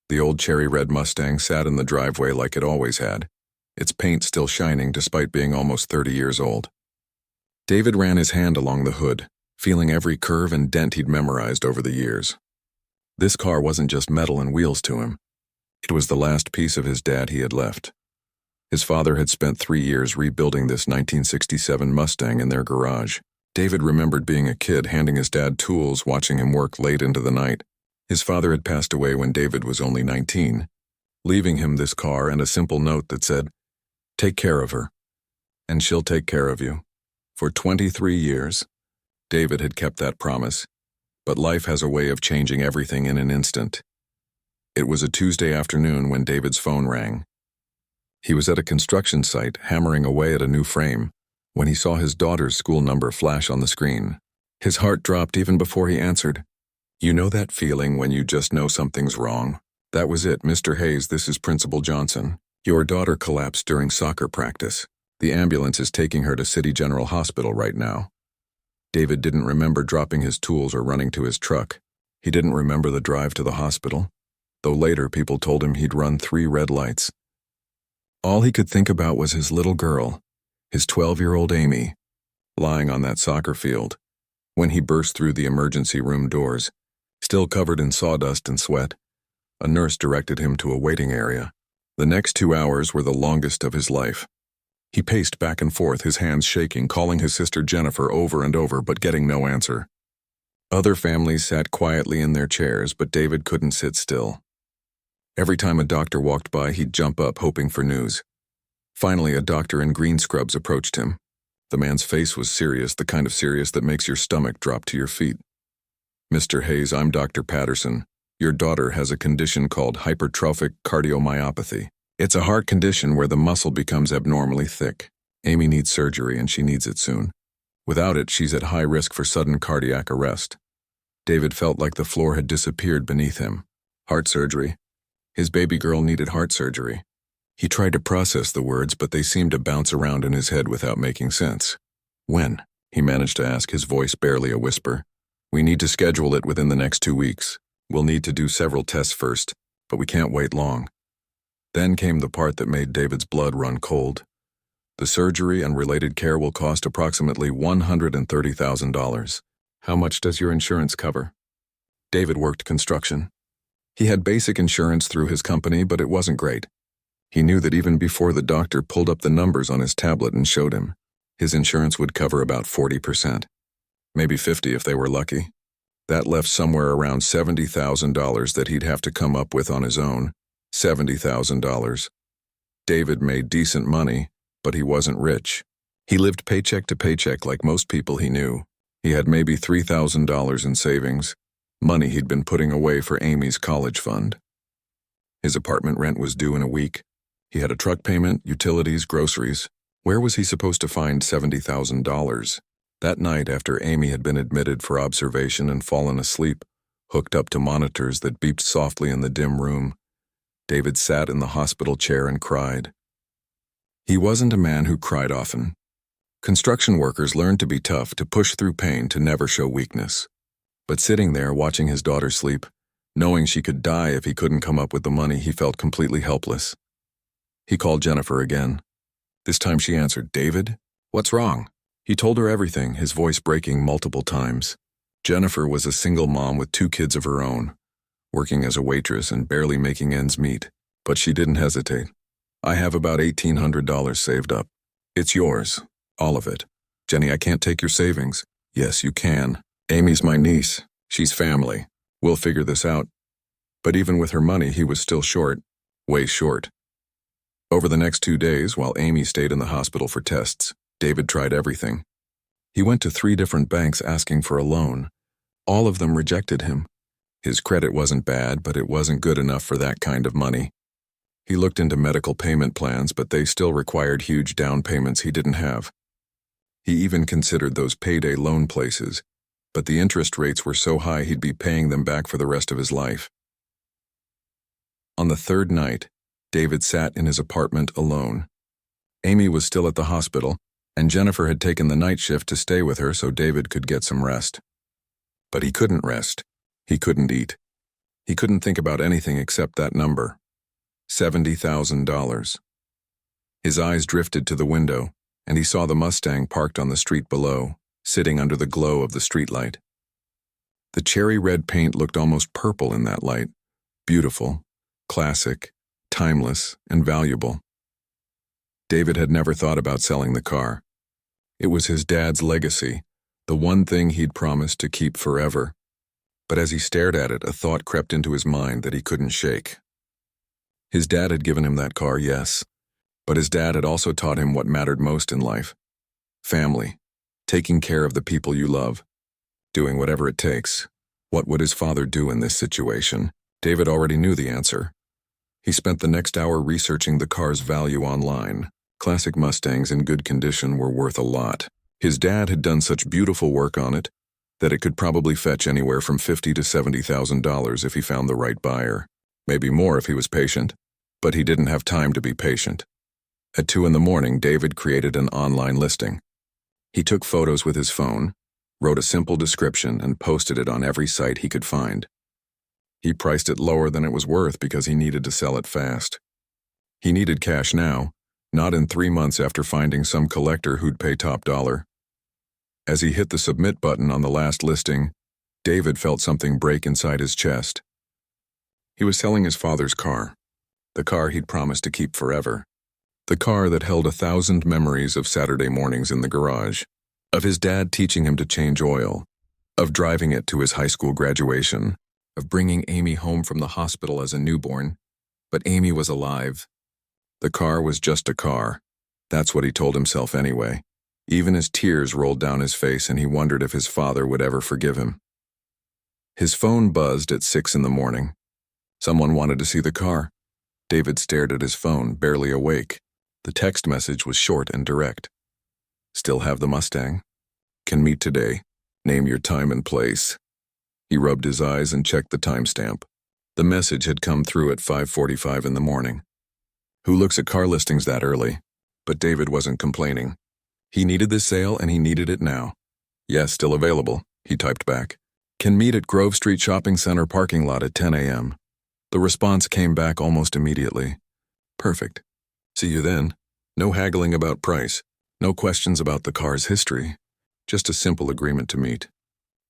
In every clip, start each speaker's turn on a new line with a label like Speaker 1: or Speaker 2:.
Speaker 1: The old cherry-red Mustang sat in the driveway like it always had, its paint still shining despite being almost 30 years old. David ran his hand along the hood, feeling every curve and dent he'd memorized over the years. This car wasn't just metal and wheels to him. It was the last piece of his dad he had left. His father had spent 3 years rebuilding this 1967 Mustang in their garage. David remembered being a kid handing his dad tools, watching him work late into the night. His father had passed away when David was only 19, leaving him this car and a simple note that said, "Take care of her, and she'll take care of you." For 23 years, David had kept that promise, but life has a way of changing everything in an instant. It was a Tuesday afternoon when David's phone rang. He was at a construction site, hammering away at a new frame, when he saw his daughter's school number flash on the screen. His heart dropped even before he answered. "You know that feeling when you just know something's wrong?" "That was it, Mr. Hayes, this is Principal Johnson. Your daughter collapsed during soccer practice. The ambulance is taking her to City General Hospital right now." David didn't remember dropping his tools or running to his truck. He didn't remember the drive to the hospital, though later people told him he'd run 3 red lights. All he could think about was his little girl, his 12-year-old Amy, lying on that soccer field, when he burst through the emergency room doors. Still covered in sawdust and sweat, a nurse directed him to a waiting area. The next 2 hours were the longest of his life. He paced back and forth, his hands shaking, calling his sister Jennifer over and over, but getting no answer. Other families sat quietly in their chairs, but David couldn't sit still. Every time a doctor walked by, he'd jump up, hoping for news. Finally, a doctor in green scrubs approached him. The man's face was serious, the kind of serious that makes your stomach drop to your feet. "Mr. Hayes, I'm Dr. Patterson. Your daughter has a condition called hypertrophic cardiomyopathy. It's a heart condition where the muscle becomes abnormally thick. Amy needs surgery, and she needs it soon. Without it, she's at high risk for sudden cardiac arrest." David felt like the floor had disappeared beneath him. Heart surgery. His baby girl needed heart surgery. He tried to process the words, but they seemed to bounce around in his head without making sense. "When?" he managed to ask, his voice barely a whisper. "We need to schedule it within the next 2 weeks. We'll need to do several tests first, but we can't wait long." Then came the part that made David's blood run cold. "The surgery and related care will cost approximately $130,000. How much does your insurance cover?" David worked construction. He had basic insurance through his company, but it wasn't great. He knew that even before the doctor pulled up the numbers on his tablet and showed him, his insurance would cover about 40%. Maybe 50 if they were lucky. That left somewhere around $70,000 that he'd have to come up with on his own. $70,000. David made decent money, but he wasn't rich. He lived paycheck to paycheck like most people he knew. He had maybe $3,000 in savings, money he'd been putting away for Amy's college fund. His apartment rent was due in a week. He had a truck payment, utilities, groceries. Where was he supposed to find $70,000? That night, after Amy had been admitted for observation and fallen asleep, hooked up to monitors that beeped softly in the dim room, David sat in the hospital chair and cried. He wasn't a man who cried often. Construction workers learned to be tough, to push through pain, to never show weakness. But sitting there watching his daughter sleep, knowing she could die if he couldn't come up with the money, he felt completely helpless. He called Jennifer again. This time she answered. "David? What's wrong?" He told her everything, his voice breaking multiple times. Jennifer was a single mom with 2 kids of her own, working as a waitress and barely making ends meet. But she didn't hesitate. "I have about $1,800 saved up. It's yours, all of it." "Jenny, I can't take your savings." "Yes, you can. Amy's my niece. She's family. We'll figure this out." But even with her money, he was still short, way short. Over the next 2 days, while Amy stayed in the hospital for tests, David tried everything. He went to 3 different banks asking for a loan. All of them rejected him. His credit wasn't bad, but it wasn't good enough for that kind of money. He looked into medical payment plans, but they still required huge down payments he didn't have. He even considered those payday loan places, but the interest rates were so high he'd be paying them back for the rest of his life. On the 3rd night, David sat in his apartment alone. Amy was still at the hospital, and Jennifer had taken the night shift to stay with her so David could get some rest. But he couldn't rest. He couldn't eat. He couldn't think about anything except that number. $70,000. His eyes drifted to the window, and he saw the Mustang parked on the street below, sitting under the glow of the streetlight. The cherry-red paint looked almost purple in that light. Beautiful, classic, timeless, and valuable. David had never thought about selling the car. It was his dad's legacy, the one thing he'd promised to keep forever. But as he stared at it, a thought crept into his mind that he couldn't shake. His dad had given him that car, yes, but his dad had also taught him what mattered most in life. Family, taking care of the people you love, doing whatever it takes. What would his father do in this situation? David already knew the answer. He spent the next hour researching the car's value online. Classic Mustangs in good condition were worth a lot. His dad had done such beautiful work on it that it could probably fetch anywhere from $50,000 to $70,000 if he found the right buyer. Maybe more if he was patient. But he didn't have time to be patient. At 2 a.m, David created an online listing. He took photos with his phone, wrote a simple description, and posted it on every site he could find. He priced it lower than it was worth because he needed to sell it fast. He needed cash now, not in 3 months after finding some collector who'd pay top dollar. As he hit the submit button on the last listing, David felt something break inside his chest. He was selling his father's car, the car he'd promised to keep forever. The car that held 1,000 memories of Saturday mornings in the garage, of his dad teaching him to change oil, of driving it to his high school graduation, of bringing Amy home from the hospital as a newborn. But Amy was alive. The car was just a car. That's what he told himself anyway. Even as tears rolled down his face and he wondered if his father would ever forgive him. His phone buzzed at 6 a.m. Someone wanted to see the car. David stared at his phone, barely awake. The text message was short and direct. Still have the Mustang? Can meet today. Name your time and place. He rubbed his eyes and checked the timestamp. The message had come through at 5:45 in the morning. Who looks at car listings that early? But David wasn't complaining. He needed this sale and he needed it now. Yes, still available, he typed back. Can meet at Grove Street Shopping Center parking lot at 10 a.m. The response came back almost immediately. Perfect. See you then. No haggling about price. No questions about the car's history. Just a simple agreement to meet.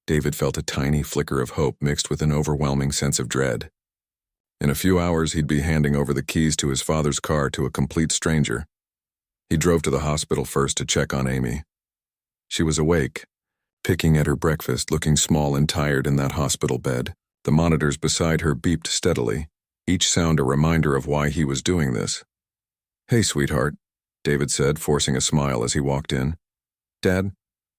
Speaker 1: David felt a tiny flicker of hope mixed with an overwhelming sense of dread. In a few hours, he'd be handing over the keys to his father's car to a complete stranger. He drove to the hospital first to check on Amy. She was awake, picking at her breakfast, looking small and tired in that hospital bed. The monitors beside her beeped steadily, each sound a reminder of why he was doing this. Hey, sweetheart, David said, forcing a smile as he walked in. Dad,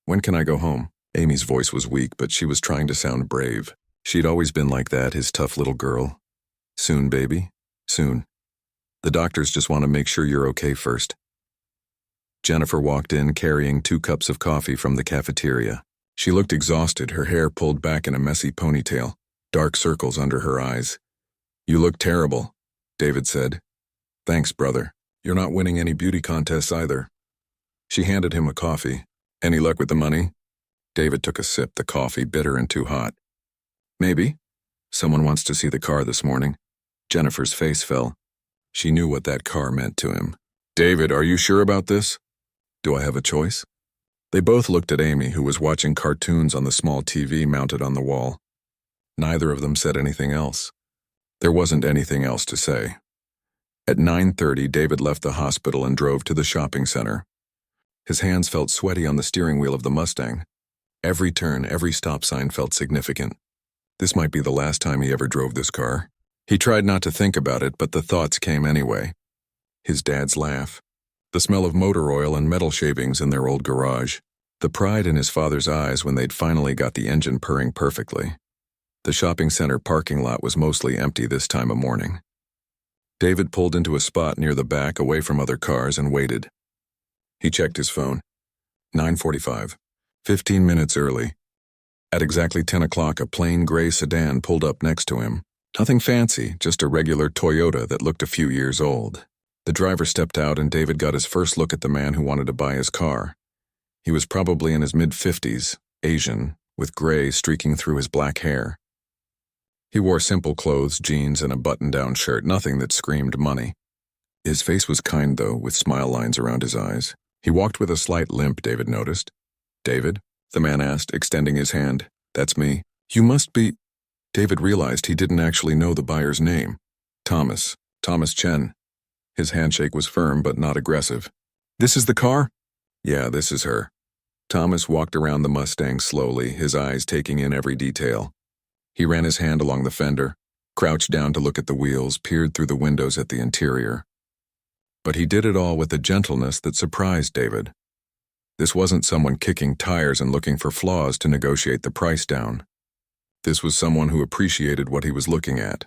Speaker 1: when can I go home? Amy's voice was weak, but she was trying to sound brave. She'd always been like that, his tough little girl. Soon, baby, soon. The doctors just want to make sure you're okay first. Jennifer walked in carrying 2 cups of coffee from the cafeteria. She looked exhausted, her hair pulled back in a messy ponytail, dark circles under her eyes. You look terrible, David said. Thanks, brother. You're not winning any beauty contests either. She handed him a coffee. Any luck with the money? David took a sip, the coffee bitter and too hot. Maybe. Someone wants to see the car this morning. Jennifer's face fell. She knew what that car meant to him. David, are you sure about this? Do I have a choice? They both looked at Amy, who was watching cartoons on the small TV mounted on the wall. Neither of them said anything else. There wasn't anything else to say. At 9:30, David left the hospital and drove to the shopping center. His hands felt sweaty on the steering wheel of the Mustang. Every turn, every stop sign felt significant. This might be the last time he ever drove this car. He tried not to think about it, but the thoughts came anyway. His dad's laugh. The smell of motor oil and metal shavings in their old garage. The pride in his father's eyes when they'd finally got the engine purring perfectly. The shopping center parking lot was mostly empty this time of morning. David pulled into a spot near the back, away from other cars, and waited. He checked his phone. 9:45. 15 minutes early. At exactly 10 o'clock, a plain gray sedan pulled up next to him. Nothing fancy, just a regular Toyota that looked a few years old. The driver stepped out and David got his first look at the man who wanted to buy his car. He was probably in his mid-50s, Asian, with gray streaking through his black hair. He wore simple clothes, jeans, and a button-down shirt, nothing that screamed money. His face was kind, though, with smile lines around his eyes. He walked with a slight limp, David noticed. "David?" the man asked, extending his hand. "That's me." "You must be—" David realized he didn't actually know the buyer's name. Thomas Chen. His handshake was firm but not aggressive. "This is the car?" "Yeah, this is her." Thomas walked around the Mustang slowly, his eyes taking in every detail. He ran his hand along the fender, crouched down to look at the wheels, peered through the windows at the interior. But he did it all with a gentleness that surprised David. This wasn't someone kicking tires and looking for flaws to negotiate the price down. This was someone who appreciated what he was looking at.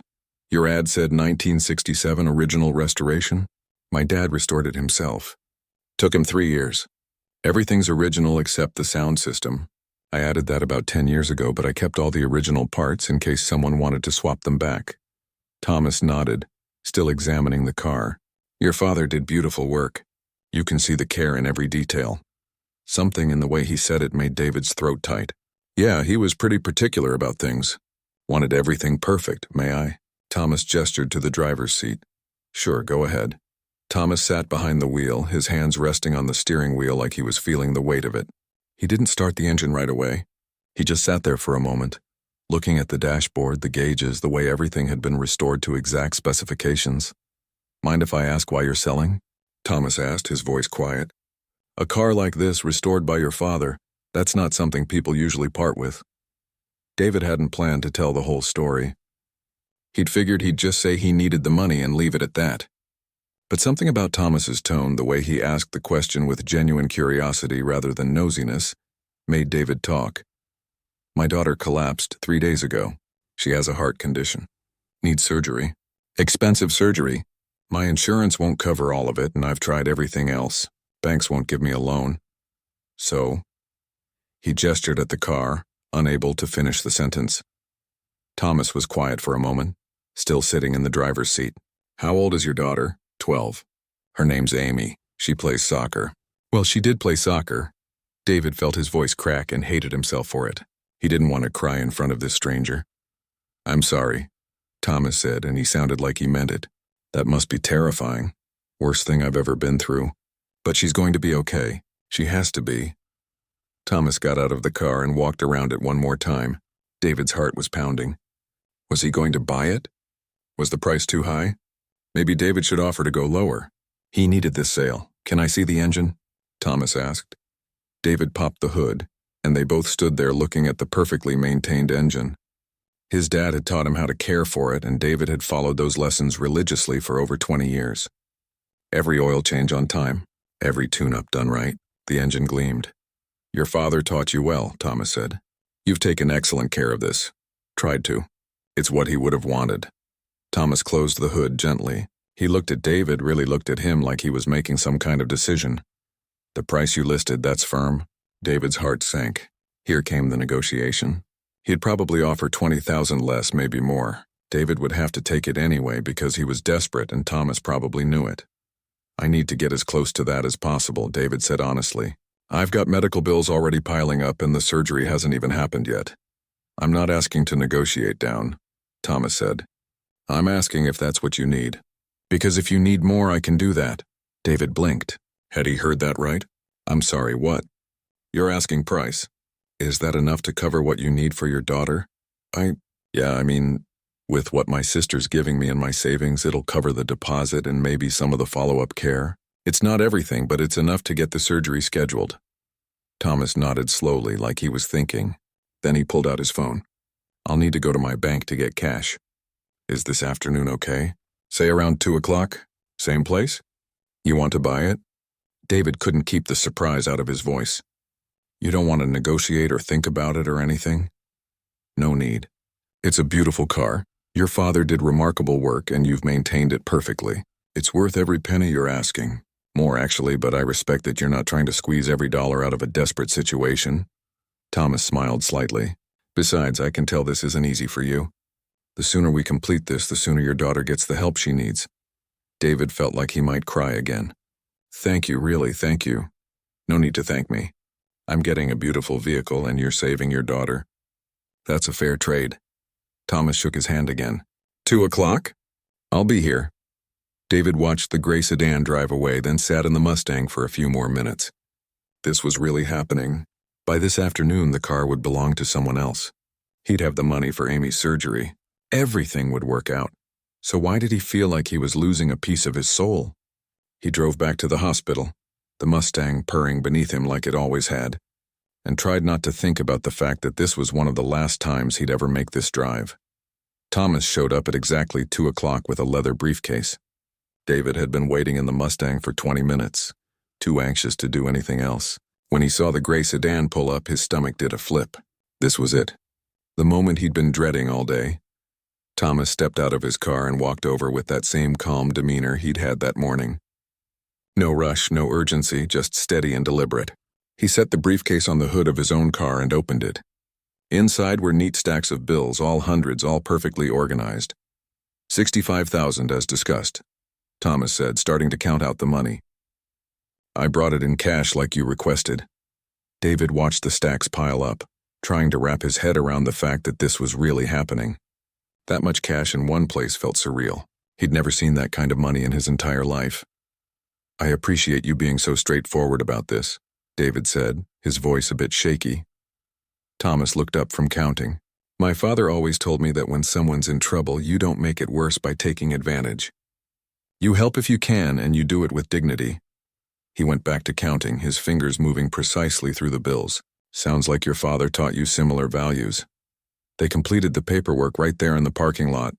Speaker 1: "Your ad said 1967 original restoration? My dad restored it himself. Took him 3 years. Everything's original except the sound system. I added that about 10 years ago, but I kept all the original parts in case someone wanted to swap them back." Thomas nodded, still examining the car. "Your father did beautiful work. You can see the care in every detail." Something in the way he said it made David's throat tight. "Yeah, he was pretty particular about things. Wanted everything perfect, may I?" Thomas gestured to the driver's seat. "Sure, go ahead." Thomas sat behind the wheel, his hands resting on the steering wheel like he was feeling the weight of it. He didn't start the engine right away. He just sat there for a moment, looking at the dashboard, the gauges, the way everything had been restored to exact specifications. "Mind if I ask why you're selling?" Thomas asked, his voice quiet. "A car like this, restored by your father, that's not something people usually part with." David hadn't planned to tell the whole story. He'd figured he'd just say he needed the money and leave it at that. But something about Thomas's tone, the way he asked the question with genuine curiosity rather than nosiness, made David talk. "My daughter collapsed 3 days ago. She has a heart condition. Needs surgery. Expensive surgery. My insurance won't cover all of it, and I've tried everything else. Banks won't give me a loan. So—" He gestured at the car, unable to finish the sentence. Thomas was quiet for a moment, still sitting in the driver's seat. "How old is your daughter?" 12. "Her name's Amy. She plays soccer." Well, she did play soccer. David felt his voice crack and hated himself for it. He didn't want to cry in front of this stranger. "I'm sorry," Thomas said, and he sounded like he meant it. "That must be terrifying. Worst thing I've ever been through. But she's going to be okay. She has to be." Thomas got out of the car and walked around it one more time. David's heart was pounding. Was he going to buy it? Was the price too high? Maybe David should offer to go lower. He needed this sale. "Can I see the engine?" Thomas asked. David popped the hood, and they both stood there looking at the perfectly maintained engine. His dad had taught him how to care for it, and David had followed those lessons religiously for over 20 years. Every oil change on time, every tune-up done right, the engine gleamed. "Your father taught you well," Thomas said. "You've taken excellent care of this. Tried to. It's what he would have wanted." Thomas closed the hood gently. He looked at David, really looked at him like he was making some kind of decision. "The price you listed, that's firm?" David's heart sank. Here came the negotiation. He'd probably offer 20,000 less, maybe more. David would have to take it anyway because he was desperate, and Thomas probably knew it. "I need to get as close to that as possible," David said honestly. "I've got medical bills already piling up and the surgery hasn't even happened yet." "I'm not asking to negotiate down," Thomas said. "I'm asking if that's what you need. Because if you need more, I can do that." David blinked. Had he heard that right? "I'm sorry, what?" "You're asking price. Is that enough to cover what you need for your daughter?" Yeah, I mean, with what my sister's giving me and my savings, it'll cover the deposit and maybe some of the follow-up care. It's not everything, but it's enough to get the surgery scheduled." Thomas nodded slowly, like he was thinking. Then he pulled out his phone. "I'll need to go to my bank to get cash. Is this afternoon okay? Say around 2 o'clock? Same place? You want to buy it?" David couldn't keep the surprise out of his voice. "You don't want to negotiate or think about it or anything?" "No need. It's a beautiful car. Your father did remarkable work and you've maintained it perfectly. It's worth every penny you're asking. More, actually, but I respect that you're not trying to squeeze every dollar out of a desperate situation." Thomas smiled slightly. "Besides, I can tell this isn't easy for you. The sooner we complete this, the sooner your daughter gets the help she needs." David felt like he might cry again. "Thank you, really, thank you." "No need to thank me. I'm getting a beautiful vehicle and you're saving your daughter. That's a fair trade." Thomas shook his hand again. 2 o'clock? I'll be here. David watched the gray sedan drive away, then sat in the Mustang for a few more minutes. This was really happening. By this afternoon, the car would belong to someone else. He'd have the money for Amy's surgery. Everything would work out. So why did he feel like he was losing a piece of his soul? He drove back to the hospital, the Mustang purring beneath him like it always had, and tried not to think about the fact that this was one of the last times he'd ever make this drive. Thomas showed up at exactly 2 o'clock with a leather briefcase. David had been waiting in the Mustang for 20 minutes, too anxious to do anything else. When he saw the gray sedan pull up, his stomach did a flip. This was it. The moment he'd been dreading all day. Thomas stepped out of his car and walked over with that same calm demeanor he'd had that morning. No rush, no urgency, just steady and deliberate. He set the briefcase on the hood of his own car and opened it. Inside were neat stacks of bills, all hundreds, all perfectly organized. 65,000 as discussed, Thomas said, starting to count out the money. I brought it in cash like you requested. David watched the stacks pile up, trying to wrap his head around the fact that this was really happening. That much cash in one place felt surreal. He'd never seen that kind of money in his entire life. I appreciate you being so straightforward about this, David said, his voice a bit shaky. Thomas looked up from counting. My father always told me that when someone's in trouble, you don't make it worse by taking advantage. You help if you can, and you do it with dignity. He went back to counting, his fingers moving precisely through the bills. Sounds like your father taught you similar values. They completed the paperwork right there in the parking lot,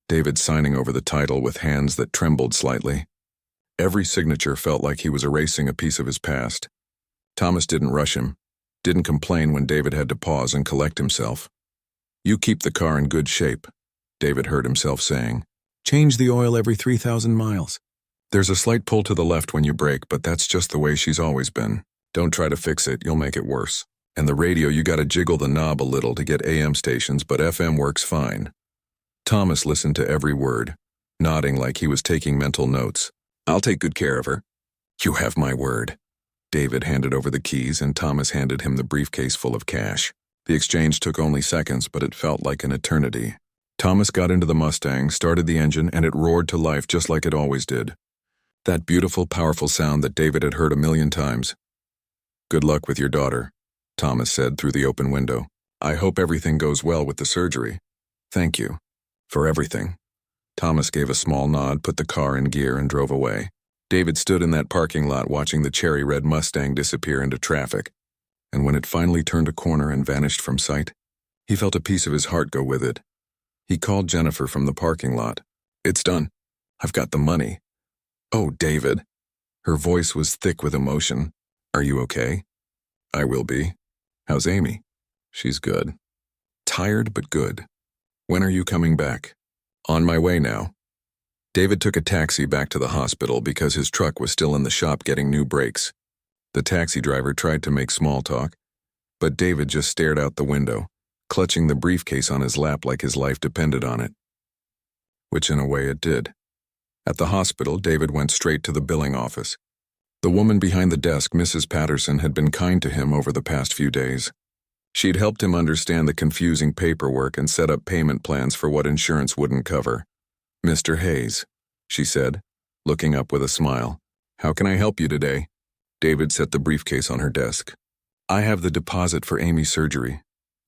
Speaker 1: David signing over the title with hands that trembled slightly. Every signature felt like he was erasing a piece of his past. Thomas didn't rush him, didn't complain when David had to pause and collect himself. You keep the car in good shape, David heard himself saying. Change the oil every 3,000 miles. There's a slight pull to the left when you brake, but that's just the way she's always been. Don't try to fix it, you'll make it worse. And the radio, you gotta jiggle the knob a little to get AM stations, but FM works fine. Thomas listened to every word, nodding like he was taking mental notes. I'll take good care of her. You have my word. David handed over the keys and Thomas handed him the briefcase full of cash. The exchange took only seconds, but it felt like an eternity. Thomas got into the Mustang, started the engine, and it roared to life just like it always did. That beautiful, powerful sound that David had heard 1,000,000 times. Good luck with your daughter, Thomas said through the open window. I hope everything goes well with the surgery. Thank you. For everything. Thomas gave a small nod, put the car in gear, and drove away. David stood in that parking lot watching the cherry-red Mustang disappear into traffic, and when it finally turned a corner and vanished from sight, he felt a piece of his heart go with it. He called Jennifer from the parking lot. It's done. I've got the money. Oh, David. Her voice was thick with emotion. Are you okay? I will be. How's Amy? She's good. Tired, but good. When are you coming back? On my way now. David took a taxi back to the hospital because his truck was still in the shop getting new brakes. The taxi driver tried to make small talk, but David just stared out the window, clutching the briefcase on his lap like his life depended on it. Which in a way it did. At the hospital, David went straight to the billing office. The woman behind the desk, Mrs. Patterson, had been kind to him over the past few days. She'd helped him understand the confusing paperwork and set up payment plans for what insurance wouldn't cover. Mr. Hayes, she said, looking up with a smile. How can I help you today? David set the briefcase on her desk. I have the deposit for Amy's surgery.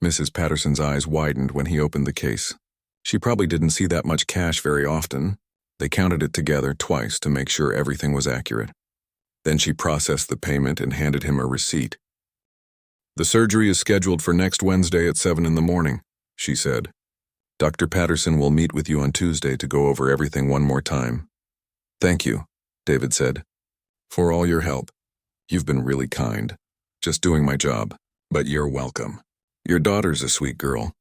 Speaker 1: Mrs. Patterson's eyes widened when he opened the case. She probably didn't see that much cash very often. They counted it together twice to make sure everything was accurate. Then she processed the payment and handed him a receipt. The surgery is scheduled for next Wednesday at 7 in the morning, she said. Dr. Patterson will meet with you on Tuesday to go over everything one more time. Thank you, David said, for all your help. You've been really kind. Just doing my job, but you're welcome. Your daughter's a sweet girl.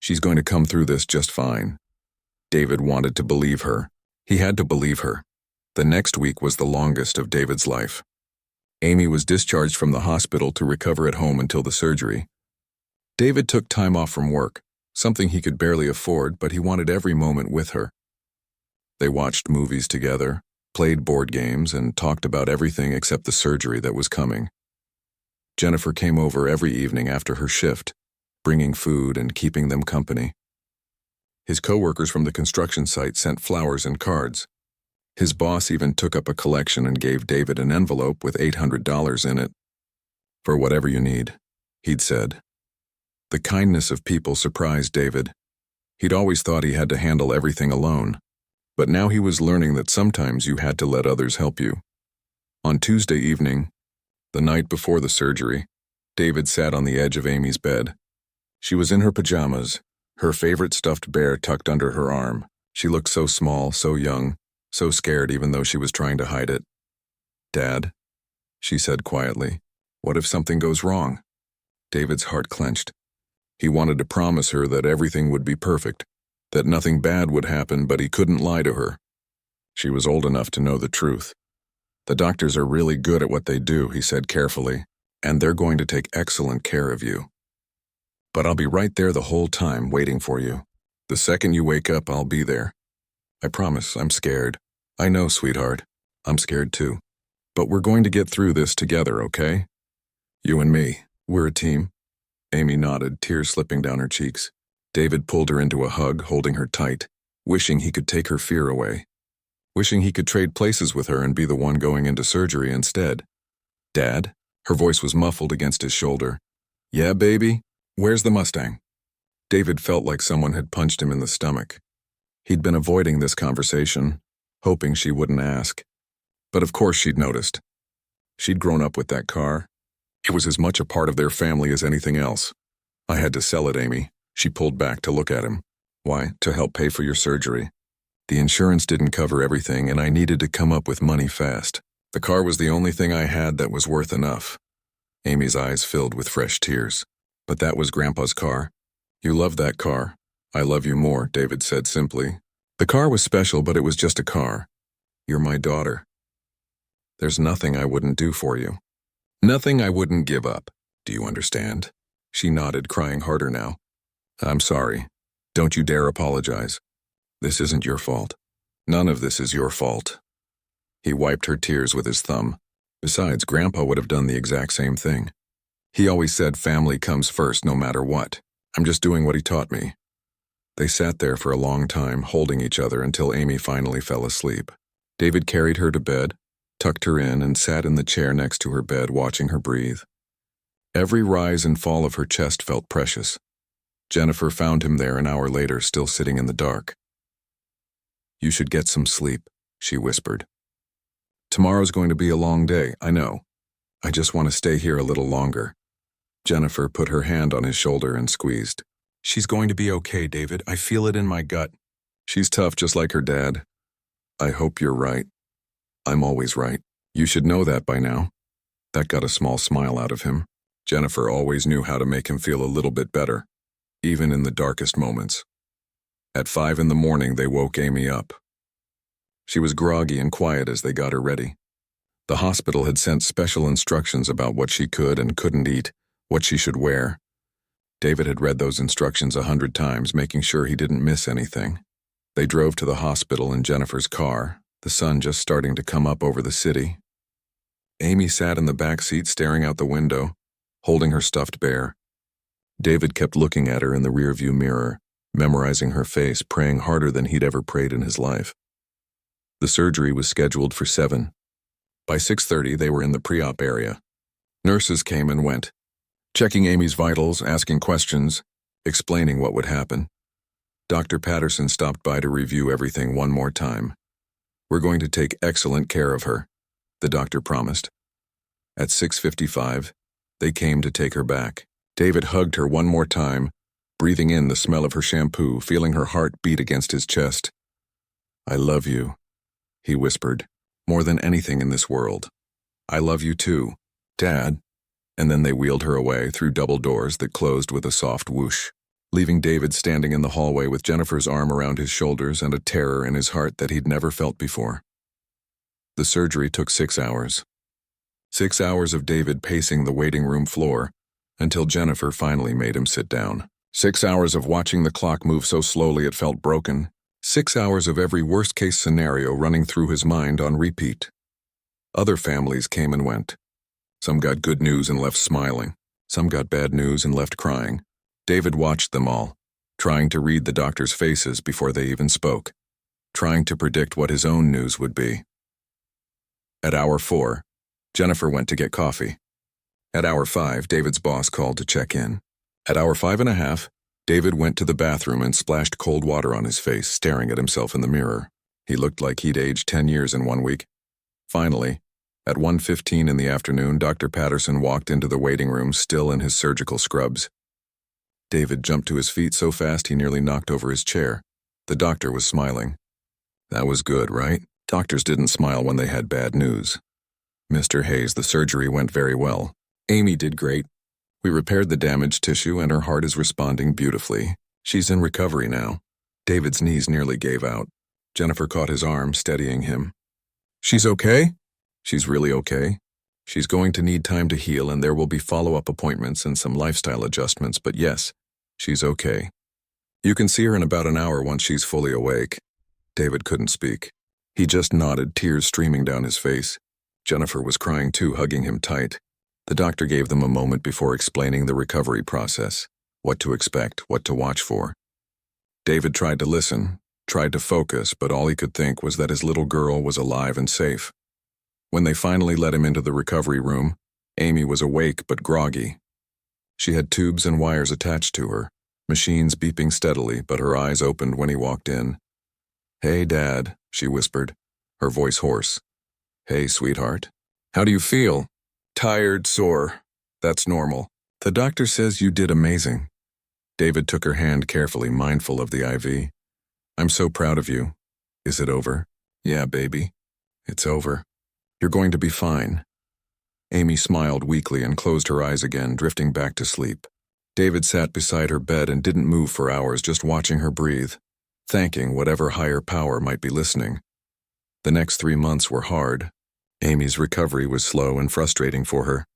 Speaker 1: She's going to come through this just fine. David wanted to believe her. He had to believe her. The next week was the longest of David's life. Amy was discharged from the hospital to recover at home until the surgery. David took time off from work, something he could barely afford, but he wanted every moment with her. They watched movies together, played board games, and talked about everything except the surgery that was coming. Jennifer came over every evening after her shift, bringing food and keeping them company. His coworkers from the construction site sent flowers and cards. His boss even took up a collection and gave David an envelope with $800 in it. "For whatever you need," he'd said. The kindness of people surprised David. He'd always thought he had to handle everything alone, but now he was learning that sometimes you had to let others help you. On Tuesday evening, the night before the surgery, David sat on the edge of Amy's bed. She was in her pajamas, her favorite stuffed bear tucked under her arm. She looked so small, so young, so scared even though she was trying to hide it. "Dad," she said quietly, "what if something goes wrong?" David's heart clenched. He wanted to promise her that everything would be perfect, that nothing bad would happen, but he couldn't lie to her. She was old enough to know the truth. "The doctors are really good at what they do," he said carefully, "and they're going to take excellent care of you. But I'll be right there the whole time waiting for you. The second you wake up, I'll be there. I promise. I'm scared. I know, sweetheart. I'm scared too. But we're going to get through this together, okay? You and me, we're a team." Amy nodded, tears slipping down her cheeks. David pulled her into a hug, holding her tight, wishing he could take her fear away, wishing he could trade places with her and be the one going into surgery instead. "Dad?" Her voice was muffled against his shoulder. "Yeah, baby? Where's the Mustang?" David felt like someone had punched him in the stomach. He'd been avoiding this conversation, hoping she wouldn't ask. But of course she'd noticed. She'd grown up with that car. It was as much a part of their family as anything else. "I had to sell it, Amy." She pulled back to look at him. "Why? To help pay for your surgery. The insurance didn't cover everything, and I needed to come up with money fast. The car was the only thing I had that was worth enough." Amy's eyes filled with fresh tears. "But that was Grandpa's car. You loved that car. I love you more," David said simply. "The car was special, but it was just a car. You're my daughter. There's nothing I wouldn't do for you. Nothing I wouldn't give up. Do you understand?" She nodded, crying harder now. "I'm sorry. Don't you dare apologize. This isn't your fault. None of this is your fault." He wiped her tears with his thumb. Besides, Grandpa would have done the exact same thing. He always said family comes first no matter what. I'm just doing what he taught me. They sat there for a long time, holding each other until Amy finally fell asleep. David carried her to bed, tucked her in, and sat in the chair next to her bed, watching her breathe. Every rise and fall of her chest felt precious. Jennifer found him there an hour later, still sitting in the dark. "You should get some sleep," she whispered. "Tomorrow's going to be a long day, I know. I just want to stay here a little longer." Jennifer put her hand on his shoulder and squeezed. "She's going to be okay, David. I feel it in my gut. She's tough just like her dad. I hope you're right. I'm always right. You should know that by now." That got a small smile out of him. Jennifer always knew how to make him feel a little bit better, even in the darkest moments. At 5 in the morning, they woke Amy up. She was groggy and quiet as they got her ready. The hospital had sent special instructions about what she could and couldn't eat, what she should wear. David had read those instructions 100 times, making sure he didn't miss anything. They drove to the hospital in Jennifer's car, the sun just starting to come up over the city. Amy sat in the back seat staring out the window, holding her stuffed bear. David kept looking at her in the rearview mirror, memorizing her face, praying harder than he'd ever prayed in his life. The surgery was scheduled for 7. By 6:30, they were in the pre-op area. Nurses came and went, checking Amy's vitals, asking questions, explaining what would happen. Dr. Patterson stopped by to review everything one more time. "We're going to take excellent care of her," the doctor promised. At 6:55, they came to take her back. David hugged her one more time, breathing in the smell of her shampoo, feeling her heart beat against his chest. "I love you," he whispered, "more than anything in this world. I love you too, Dad." And then they wheeled her away through double doors that closed with a soft whoosh, leaving David standing in the hallway with Jennifer's arm around his shoulders and a terror in his heart that he'd never felt before. The surgery took 6 hours. 6 hours of David pacing the waiting room floor until Jennifer finally made him sit down. 6 hours of watching the clock move so slowly it felt broken. 6 hours of every worst-case scenario running through his mind on repeat. Other families came and went. Some got good news and left smiling. Some got bad news and left crying. David watched them all, trying to read the doctors' faces before they even spoke, trying to predict what his own news would be. At hour 4, Jennifer went to get coffee. At hour 5, David's boss called to check in. At hour 5:30, David went to the bathroom and splashed cold water on his face, staring at himself in the mirror. He looked like he'd aged 10 years in 1 week. Finally, at 1:15 in the afternoon, Dr. Patterson walked into the waiting room, still in his surgical scrubs. David jumped to his feet so fast he nearly knocked over his chair. The doctor was smiling. That was good, right? Doctors didn't smile when they had bad news. Mr. Hayes, the surgery went very well. Amy did great. We repaired the damaged tissue and her heart is responding beautifully. She's in recovery now. David's knees nearly gave out. Jennifer caught his arm, steadying him. She's okay? She's really okay. She's going to need time to heal and there will be follow-up appointments and some lifestyle adjustments, but yes, she's okay. You can see her in about an hour once she's fully awake. David couldn't speak. He just nodded, tears streaming down his face. Jennifer was crying too, hugging him tight. The doctor gave them a moment before explaining the recovery process, what to expect, what to watch for. David tried to listen, tried to focus, but all he could think was that his little girl was alive and safe. When they finally let him into the recovery room, Amy was awake but groggy. She had tubes and wires attached to her, machines beeping steadily, but her eyes opened when he walked in. "Hey, Dad," she whispered, her voice hoarse. "Hey, sweetheart. How do you feel?" "Tired, sore. That's normal. The doctor says you did amazing." David took her hand carefully, mindful of the IV. "I'm so proud of you. Is it over?" "Yeah, baby. It's over. You're going to be fine." Amy smiled weakly and closed her eyes again, drifting back to sleep. David sat beside her bed and didn't move for hours, just watching her breathe, thanking whatever higher power might be listening. The next 3 months were hard. Amy's recovery was slow and frustrating for her.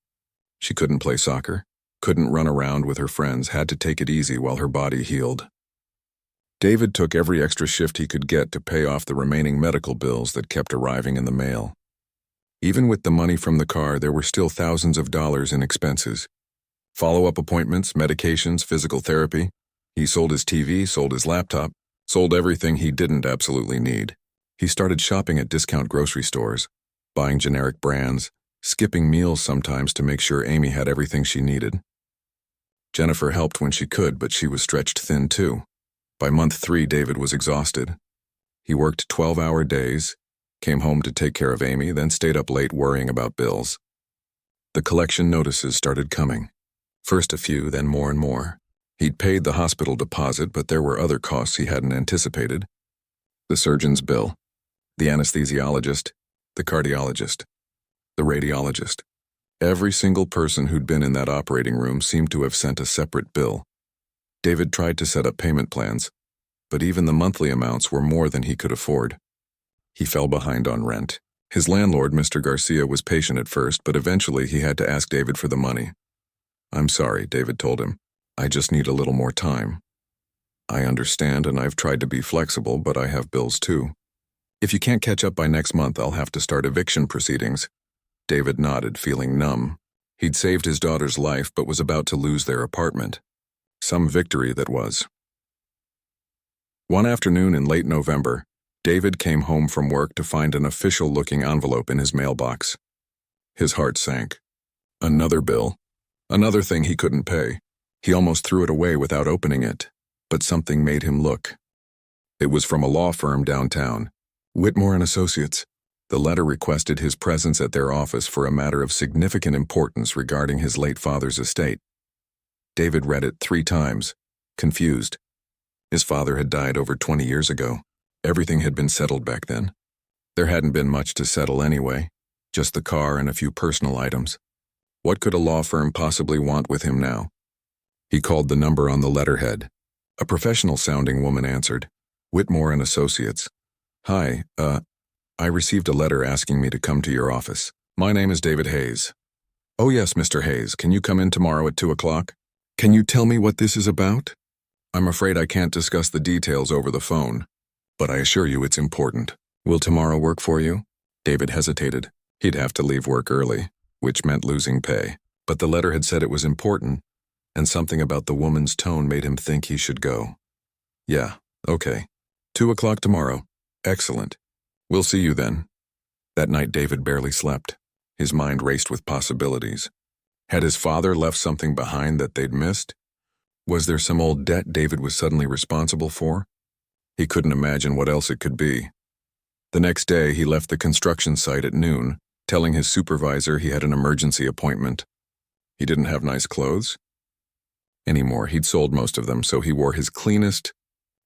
Speaker 1: She couldn't play soccer, couldn't run around with her friends, had to take it easy while her body healed. David took every extra shift he could get to pay off the remaining medical bills that kept arriving in the mail. Even with the money from the car, there were still thousands of dollars in expenses. Follow-up appointments, medications, physical therapy. He sold his TV, sold his laptop, sold everything he didn't absolutely need. He started shopping at discount grocery stores, buying generic brands, skipping meals sometimes to make sure Amy had everything she needed. Jennifer helped when she could, but she was stretched thin too. By month 3, David was exhausted. He worked 12-hour days, came home to take care of Amy, then stayed up late worrying about bills. The collection notices started coming. First a few, then more and more. He'd paid the hospital deposit, but there were other costs he hadn't anticipated. The surgeon's bill, the anesthesiologist, the cardiologist, the radiologist. Every single person who'd been in that operating room seemed to have sent a separate bill. David tried to set up payment plans, but even the monthly amounts were more than he could afford. He fell behind on rent. His landlord, Mr. Garcia, was patient at first, but eventually he had to ask David for the money. "I'm sorry," David told him. "I just need a little more time. I understand, and I've tried to be flexible, but I have bills too. If you can't catch up by next month, I'll have to start eviction proceedings." David nodded, feeling numb. He'd saved his daughter's life, but was about to lose their apartment. Some victory that was. One afternoon in late November, David came home from work to find an official-looking envelope in his mailbox. His heart sank. Another bill. Another thing he couldn't pay. He almost threw it away without opening it, but something made him look. It was from a law firm downtown, Whitmore and Associates. The letter requested his presence at their office for a matter of significant importance regarding his late father's estate. David read it 3 times, confused. His father had died over 20 years ago. Everything had been settled back then. There hadn't been much to settle anyway, just the car and a few personal items. What could a law firm possibly want with him now? He called the number on the letterhead. A professional-sounding woman answered. "Whitmore and Associates. Hi, I received a letter asking me to come to your office. My name is David Hayes." "Oh yes, Mr. Hayes, can you come in tomorrow at 2 o'clock? Can you tell me what this is about?" "I'm afraid I can't discuss the details over the phone, but I assure you it's important. Will tomorrow work for you?" David hesitated. He'd have to leave work early, which meant losing pay. But the letter had said it was important, and something about the woman's tone made him think he should go. Yeah, okay. 2 o'clock tomorrow. Excellent. We'll see you then. That night David barely slept. His mind raced with possibilities. Had his father left something behind that they'd missed? Was there some old debt David was suddenly responsible for? He couldn't imagine what else it could be. The next day, he left the construction site at noon, telling his supervisor he had an emergency appointment. He didn't have nice clothes anymore. He'd sold most of them, so he wore his cleanest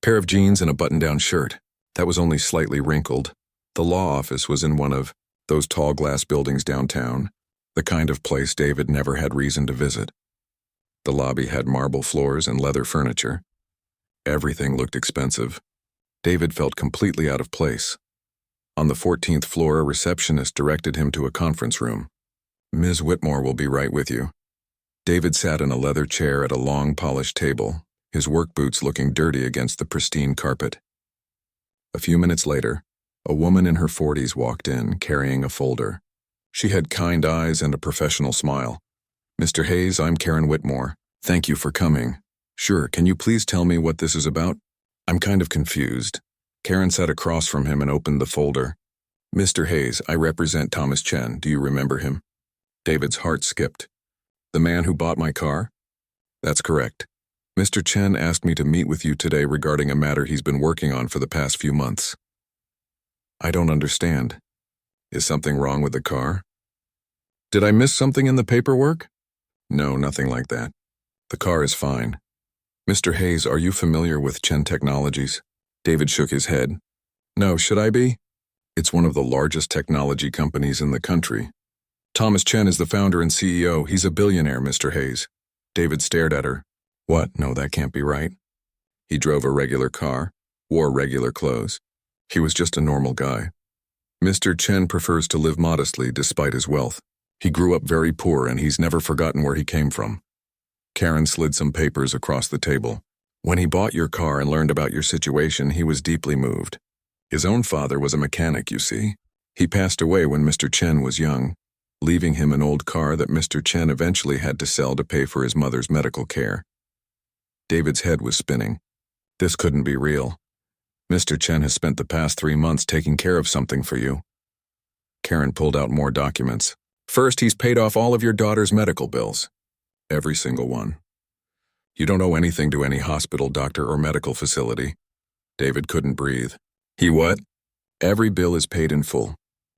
Speaker 1: pair of jeans and a button-down shirt that was only slightly wrinkled. The law office was in one of those tall glass buildings downtown, the kind of place David never had reason to visit. The lobby had marble floors and leather furniture. Everything looked expensive. David felt completely out of place. On the 14th floor, a receptionist directed him to a conference room. Ms. Whitmore will be right with you. David sat in a leather chair at a long, polished table, his work boots looking dirty against the pristine carpet. A few minutes later, a woman in her 40s walked in, carrying a folder. She had kind eyes and a professional smile. Mr. Hayes, I'm Karen Whitmore. Thank you for coming. Sure, can you please tell me what this is about? I'm kind of confused. Karen sat across from him and opened the folder. Mr. Hayes, I represent Thomas Chen. Do you remember him? David's heart skipped. The man who bought my car? That's correct. Mr. Chen asked me to meet with you today regarding a matter he's been working on for the past few months. I don't understand. Is something wrong with the car? Did I miss something in the paperwork? No, nothing like that. The car is fine. Mr. Hayes, are you familiar with Chen Technologies? David shook his head. No, should I be? It's one of the largest technology companies in the country. Thomas Chen is the founder and CEO. He's a billionaire, Mr. Hayes. David stared at her. What? No, that can't be right. He drove a regular car, wore regular clothes. He was just a normal guy. Mr. Chen prefers to live modestly despite his wealth. He grew up very poor and he's never forgotten where he came from. Karen slid some papers across the table. When he bought your car and learned about your situation, he was deeply moved. His own father was a mechanic, you see. He passed away when Mr. Chen was young, leaving him an old car that Mr. Chen eventually had to sell to pay for his mother's medical care. David's head was spinning. This couldn't be real. Mr. Chen has spent the past 3 months taking care of something for you. Karen pulled out more documents. First, he's paid off all of your daughter's medical bills. Every single one. You don't owe anything to any hospital, doctor, or medical facility. David couldn't breathe. He what? Every bill is paid in full.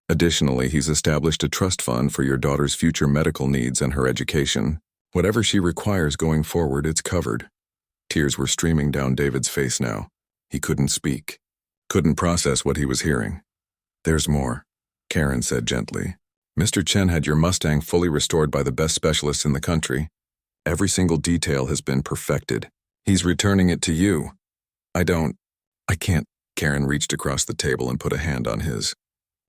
Speaker 1: Additionally, he's established a trust fund for your daughter's future medical needs and her education. Whatever she requires going forward, it's covered. Tears were streaming down David's face now. He couldn't speak, couldn't process what he was hearing. There's more, Karen said gently. Mr. Chen had your Mustang fully restored by the best specialists in the country. Every single detail has been perfected. He's returning it to you. I can't. Karen reached across the table and put a hand on his.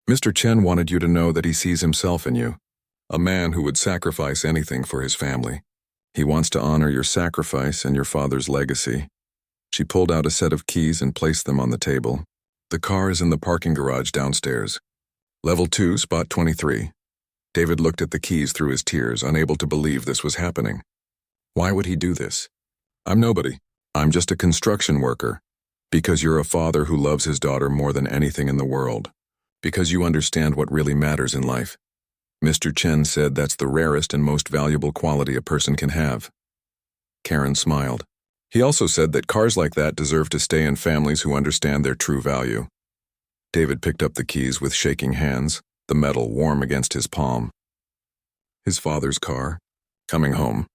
Speaker 1: Mr. Chen wanted you to know that he sees himself in you, a man who would sacrifice anything for his family. He wants to honor your sacrifice and your father's legacy. She pulled out a set of keys and placed them on the table. The car is in the parking garage downstairs. Level 2, spot 23. David looked at the keys through his tears, unable to believe this was happening. Why would he do this? I'm nobody. I'm just a construction worker. Because you're a father who loves his daughter more than anything in the world. Because you understand what really matters in life. Mr. Chen said that's the rarest and most valuable quality a person can have. Karen smiled. He also said that cars like that deserve to stay in families who understand their true value. David picked up the keys with shaking hands, the metal warm against his palm. His father's car, coming home.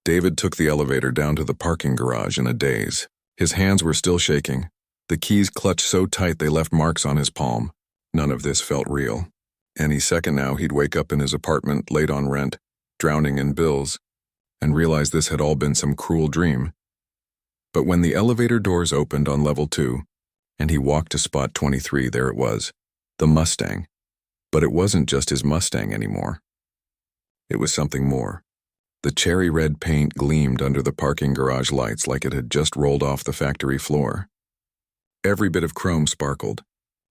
Speaker 1: David took the elevator down to the parking garage in a daze. His hands were still shaking. The keys clutched so tight they left marks on his palm. None of this felt real. Any second now he'd wake up in his apartment, late on rent, drowning in bills, and realize this had all been some cruel dream. But when the elevator doors opened on level 2, and he walked to spot 23, there it was, the Mustang. But it wasn't just his Mustang anymore. It was something more. The cherry red paint gleamed under the parking garage lights like it had just rolled off the factory floor. Every bit of chrome sparkled.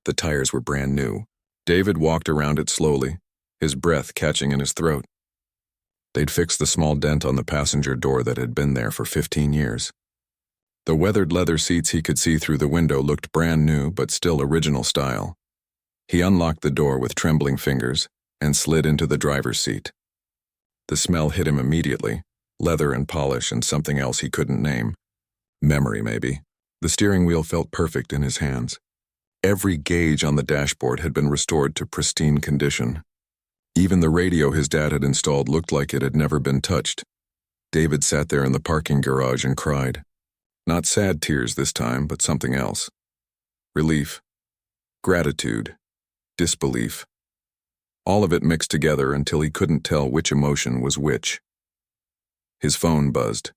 Speaker 1: The tires were brand new. David walked around it slowly, his breath catching in his throat. They'd fixed the small dent on the passenger door that had been there for 15 years. The weathered leather seats he could see through the window looked brand new but still original style. He unlocked the door with trembling fingers and slid into the driver's seat. The smell hit him immediately, leather and polish and something else he couldn't name. Memory, maybe. The steering wheel felt perfect in his hands. Every gauge on the dashboard had been restored to pristine condition. Even the radio his dad had installed looked like it had never been touched. David sat there in the parking garage and cried. Not sad tears this time, but something else. Relief. Gratitude. Disbelief. All of it mixed together until he couldn't tell which emotion was which. His phone buzzed.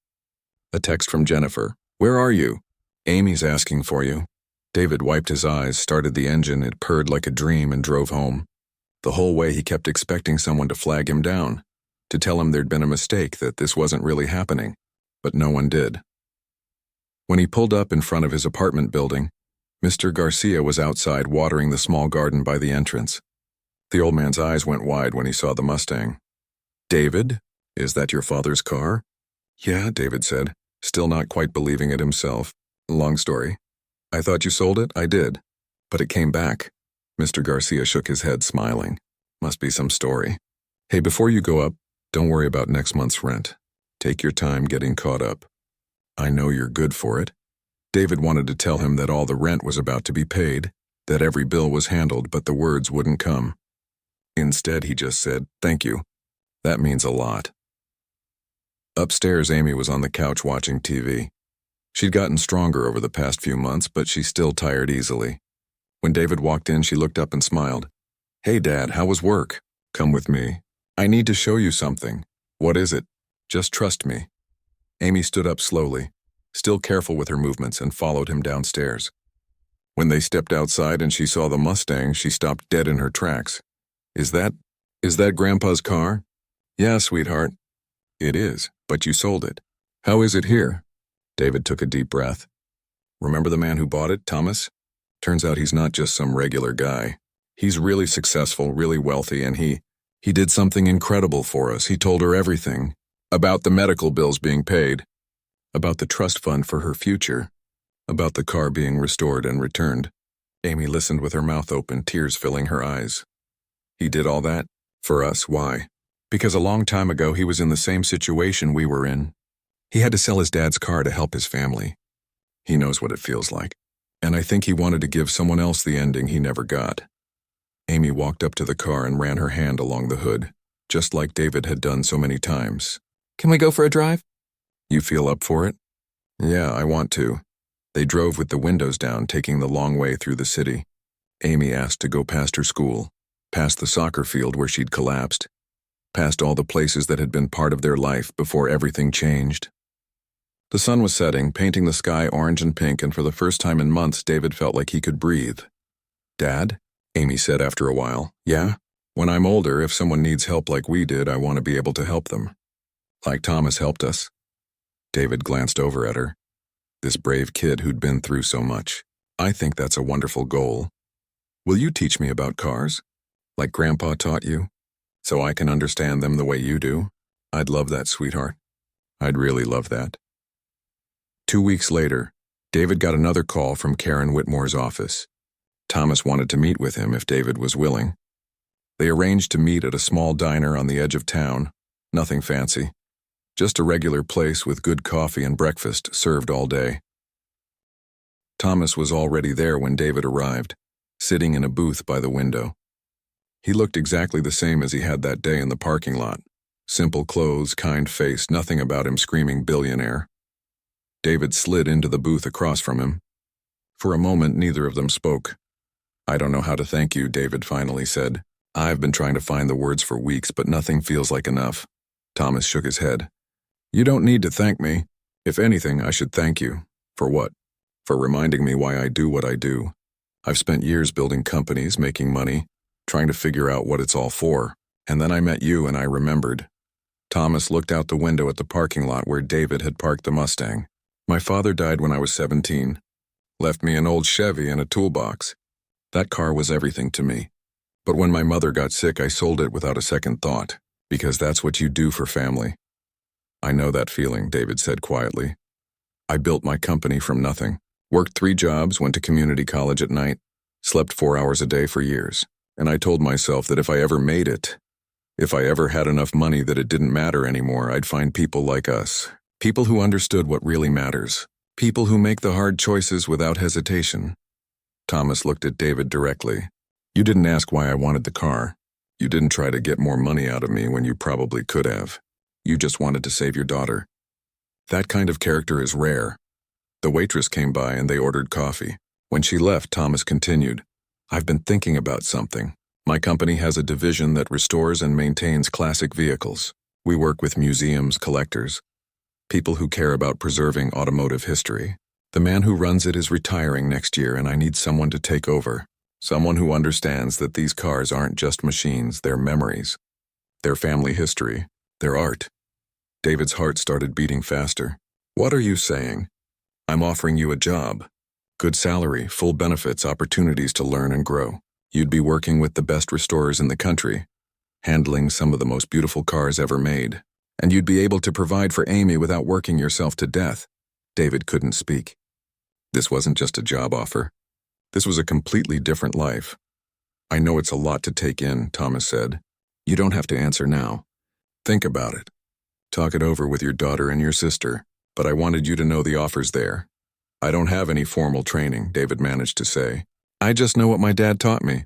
Speaker 1: A text from Jennifer. Where are you? Amy's asking for you. David wiped his eyes, started the engine, it purred like a dream, and drove home. The whole way he kept expecting someone to flag him down, to tell him there'd been a mistake, that this wasn't really happening, but no one did. When he pulled up in front of his apartment building, Mr. Garcia was outside watering the small garden by the entrance. The old man's eyes went wide when he saw the Mustang. David, is that your father's car? Yeah, David said, still not quite believing it himself. Long story. I thought you sold it? I did. But it came back. Mr. Garcia shook his head, smiling. Must be some story. Hey, before you go up, don't worry about next month's rent. Take your time getting caught up. I know you're good for it. David wanted to tell him that all the rent was about to be paid, that every bill was handled, but the words wouldn't come. Instead, he just said, thank you. That means a lot. Upstairs, Amy was on the couch watching TV. She'd gotten stronger over the past few months, but she still tired easily. When David walked in, she looked up and smiled. Hey, Dad, how was work? Come with me. I need to show you something. What is it? Just trust me. Amy stood up slowly, still careful with her movements, and followed him downstairs. When they stepped outside and she saw the Mustang, she stopped dead in her tracks. Is that Grandpa's car? Yeah, sweetheart. It is, but you sold it. How is it here? David took a deep breath. Remember the man who bought it, Thomas? Turns out he's not just some regular guy. He's really successful, really wealthy, and he did something incredible for us. He told her everything. About the medical bills being paid. About the trust fund for her future. About the car being restored and returned. Amy listened with her mouth open, tears filling her eyes. He did all that? For us, why? Because a long time ago he was in the same situation we were in. He had to sell his dad's car to help his family. He knows what it feels like. And I think he wanted to give someone else the ending he never got. Amy walked up to the car and ran her hand along the hood, just like David had done so many times. Can we go for a drive? You feel up for it? Yeah, I want to. They drove with the windows down, taking the long way through the city. Amy asked to go past her school, past the soccer field where she'd collapsed, past all the places that had been part of their life before everything changed. The sun was setting, painting the sky orange and pink, and for the first time in months, David felt like he could breathe. Dad? Amy said after a while. Yeah? When I'm older, if someone needs help like we did, I want to be able to help them. Like Thomas helped us. David glanced over at her. This brave kid who'd been through so much. I think that's a wonderful goal. Will you teach me about cars? Like Grandpa taught you? So I can understand them the way you do? I'd love that, sweetheart. I'd really love that. 2 weeks later, David got another call from Karen Whitmore's office. Thomas wanted to meet with him if David was willing. They arranged to meet at a small diner on the edge of town. Nothing fancy. Just a regular place with good coffee and breakfast served all day. Thomas was already there when David arrived, sitting in a booth by the window. He looked exactly the same as he had that day in the parking lot. Simple clothes, kind face, nothing about him screaming billionaire. David slid into the booth across from him. For a moment, neither of them spoke. I don't know how to thank you, David finally said. I've been trying to find the words for weeks, but nothing feels like enough. Thomas shook his head. You don't need to thank me. If anything, I should thank you. For what? For reminding me why I do what I do. I've spent years building companies, making money, trying to figure out what it's all for. And then I met you and I remembered. Thomas looked out the window at the parking lot where David had parked the Mustang. My father died when I was 17. Left me an old Chevy and a toolbox. That car was everything to me. But when my mother got sick, I sold it without a second thought, because that's what you do for family. I know that feeling, David said quietly. I built my company from nothing. Worked 3 jobs, went to community college at night, slept 4 hours a day for years. And I told myself that if I ever made it, if I ever had enough money that it didn't matter anymore, I'd find people like us. People who understood what really matters. People who make the hard choices without hesitation. Thomas looked at David directly. You didn't ask why I wanted the car. You didn't try to get more money out of me when you probably could have. You just wanted to save your daughter. That kind of character is rare. The waitress came by and they ordered coffee. When she left, Thomas continued, I've been thinking about something. My company has a division that restores and maintains classic vehicles. We work with museums, collectors, people who care about preserving automotive history. The man who runs it is retiring next year and I need someone to take over. Someone who understands that these cars aren't just machines, they're memories. Their family history, their art. David's heart started beating faster. What are you saying? I'm offering you a job. Good salary, full benefits, opportunities to learn and grow. You'd be working with the best restorers in the country, handling some of the most beautiful cars ever made. And you'd be able to provide for Amy without working yourself to death. David couldn't speak. This wasn't just a job offer. This was a completely different life. I know it's a lot to take in, Thomas said. You don't have to answer now. Think about it. Talk it over with your daughter and your sister. But I wanted you to know the offer's there. I don't have any formal training, David managed to say. I just know what my dad taught me.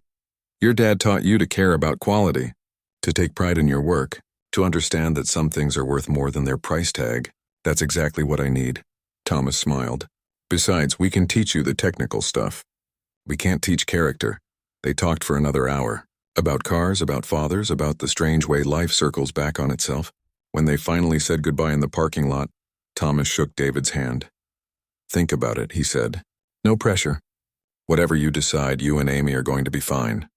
Speaker 1: Your dad taught you to care about quality, to take pride in your work, to understand that some things are worth more than their price tag. That's exactly what I need. Thomas smiled. Besides, we can teach you the technical stuff. We can't teach character. They talked for another hour. About cars, about fathers, about the strange way life circles back on itself. When they finally said goodbye in the parking lot, Thomas shook David's hand. Think about it, he said. No pressure. Whatever you decide, you and Amy are going to be fine.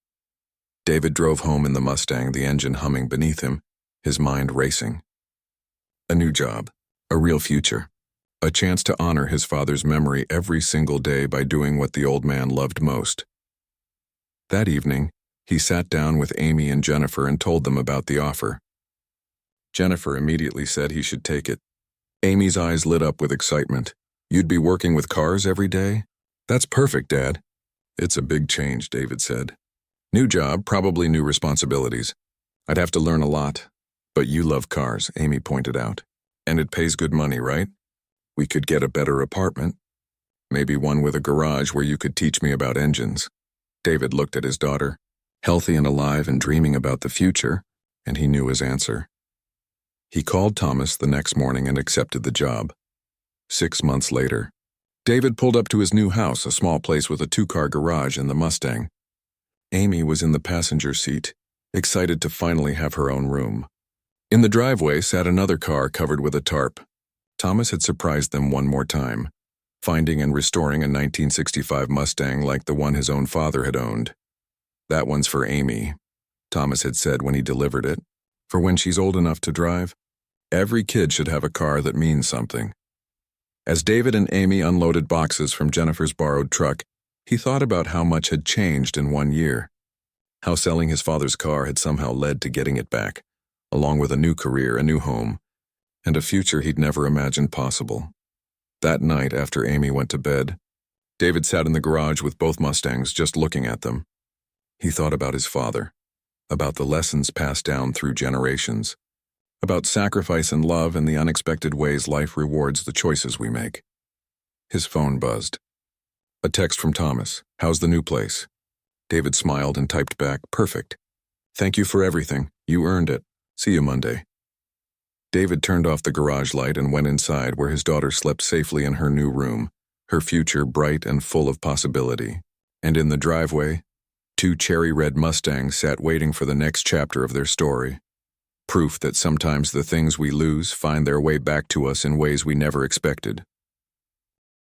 Speaker 1: David drove home in the Mustang, the engine humming beneath him, his mind racing. A new job, a real future, a chance to honor his father's memory every single day by doing what the old man loved most. That evening, he sat down with Amy and Jennifer and told them about the offer. Jennifer immediately said he should take it. Amy's eyes lit up with excitement. You'd be working with cars every day? That's perfect, Dad. It's a big change, David said. New job, probably new responsibilities. I'd have to learn a lot. But you love cars, Amy pointed out. And it pays good money, right? We could get a better apartment. Maybe one with a garage where you could teach me about engines. David looked at his daughter, healthy and alive and dreaming about the future, and he knew his answer. He called Thomas the next morning and accepted the job. 6 months later, David pulled up to his new house, a small place with a 2-car garage and the Mustang. Amy was in the passenger seat, excited to finally have her own room. In the driveway sat another car covered with a tarp. Thomas had surprised them one more time, finding and restoring a 1965 Mustang like the one his own father had owned. That one's for Amy, Thomas had said when he delivered it. For when she's old enough to drive, every kid should have a car that means something. As David and Amy unloaded boxes from Jennifer's borrowed truck, he thought about how much had changed in 1 year. How selling his father's car had somehow led to getting it back, along with a new career, a new home, and a future he'd never imagined possible. That night, after Amy went to bed, David sat in the garage with both Mustangs just looking at them. He thought about his father, about the lessons passed down through generations, about sacrifice and love and the unexpected ways life rewards the choices we make. His phone buzzed. A text from Thomas. How's the new place? David smiled and typed back, perfect. Thank you for everything. You earned it. See you Monday. David turned off the garage light and went inside where his daughter slept safely in her new room, her future bright and full of possibility. And in the driveway, 2 cherry-red Mustangs sat waiting for the next chapter of their story. Proof that sometimes the things we lose find their way back to us in ways we never expected.